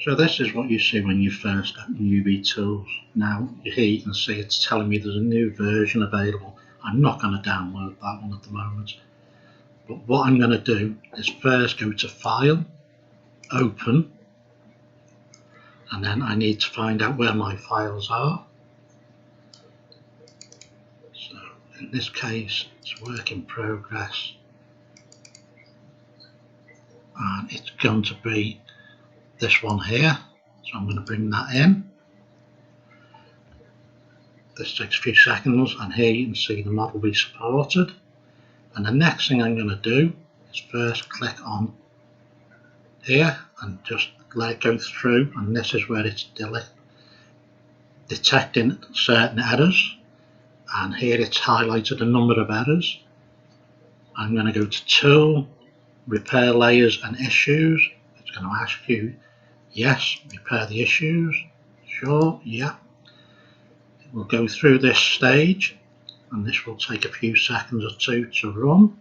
So this is what you see when you first open Uvtools. Now here you can see it's telling me there's a new version available. I'm not going to download that one at the moment. But what I'm going to do is first go to File, Open, and then I need to find out where my files are. So in this case it's work in progress, and it's going to be this one here, so I'm going to bring that in. This takes a few seconds, and here you can see the model we supported. And the next thing I'm going to do is first click on here and just let it go through, and this is where it's detecting certain errors, and here it's highlighted a number of errors. I'm going to go to Tool, Repair Layers and Issues. It's going to ask you, yes, repair the issues, sure, yeah. It will go through this stage, and this will take a few seconds or two to run.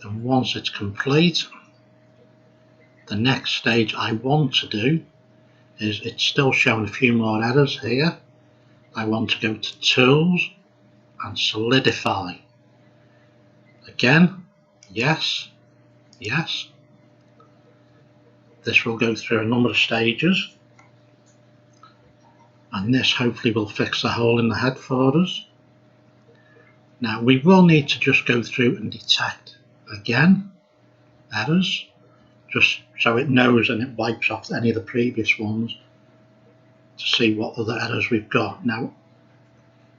Then once it's complete, the next stage I want to do is, it's still showing a few more errors here. I want to go to Tools and Solidify. Again, yes, yes. This will go through a number of stages, and this hopefully will fix the hole in the head for us. Now we will need to just go through and detect again errors, just so it knows and it wipes off any of the previous ones to see what other errors we've got. Now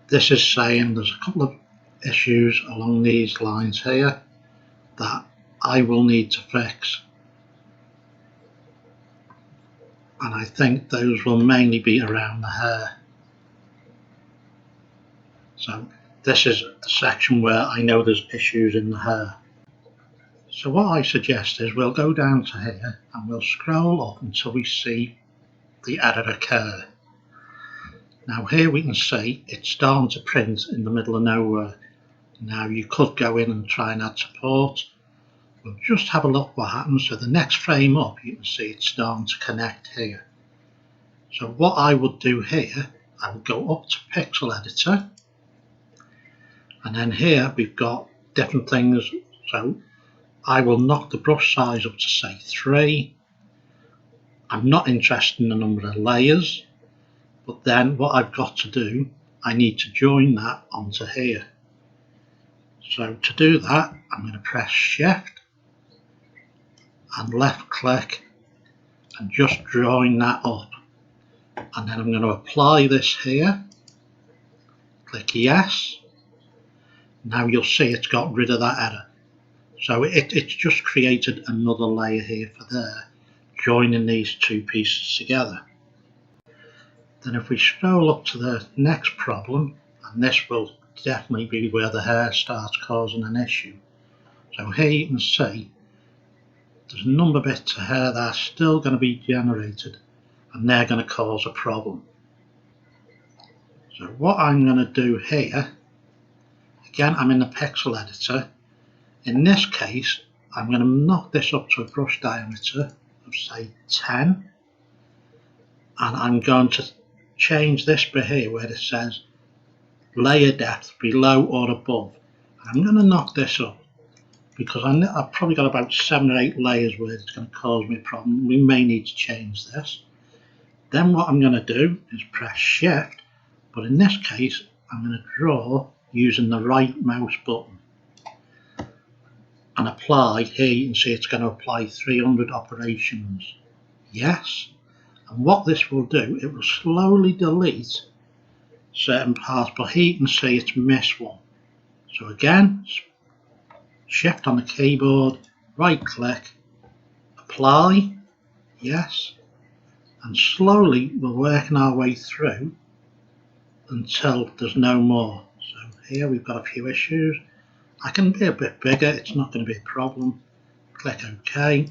this is saying there's a couple of issues along these lines here that I will need to fix, and I think those will mainly be around the hair. So this is a section where I know there's issues in the hair. So what I suggest is we'll go down to here and we'll scroll up until we see the error occur. Now here we can see it's starting to print in the middle of nowhere. Now you could go in and try and add support. We'll just have a look what happens. So the next frame up, you can see it's starting to connect here. So what I would do here, I will go up to Pixel Editor, and then here we've got different things. So I will knock the brush size up to say 3. I'm not interested in the number of layers, but then what I've got to do, I need to join that onto here. So to do that, I'm going to press Shift and left click and just join that up, and then I'm going to apply this here, click yes. Now you'll see it's got rid of that error, so it's just created another layer here for there, joining these two pieces together. Then if we scroll up to the next problem, and this will definitely be where the hair starts causing an issue. So here you can see there's a number of bits of hair that are still going to be generated, and they're going to cause a problem. So what I'm going to do here, again I'm in the Pixel Editor. In this case I'm going to knock this up to a brush diameter of say 10, and I'm going to change this bit here where it says layer depth below or above. I'm going to knock this up because I've probably got about 7 or 8 layers where it's going to cause me a problem. We may need to change this. Then what I'm going to do is press Shift, but in this case I'm going to draw using the right mouse button and apply. Here you can see it's going to apply 300 operations. Yes. And what this will do, it will slowly delete certain parts, but here you can see it's missed one. So again, Shift on the keyboard, right click, apply, yes, and slowly we're working our way through until there's no more. So here we've got a few issues. I can be a bit bigger, it's not going to be a problem. Click OK,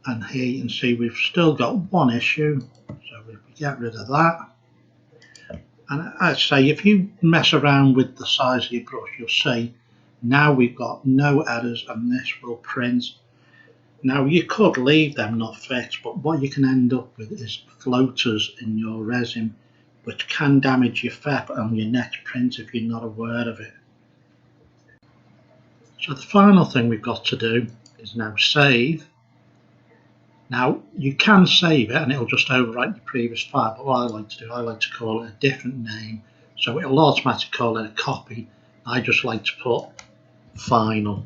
and here you can see we've still got one issue, so if we get rid of that. And I'd say if you mess around with the size of your brush, you'll see Now we've got no errors and this will print. Now you could leave them not fixed, but what you can end up with is floaters in your resin which can damage your FEP on your next print if you're not aware of it. So the final thing we've got to do is now save. Now you can save it and it'll just overwrite your previous file, but what I like to do, I like to call it a different name, so it'll automatically call it a copy. I just like to put final.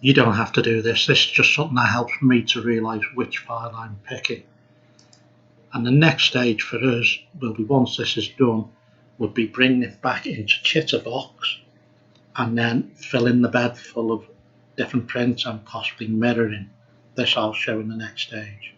You don't have to do this, this is just something that helps me to realise which file I'm picking. And the next stage for us will be, once this is done, would be bringing it back into Chitterbox and then filling the bed full of different prints and possibly mirroring. This I'll show in the next stage.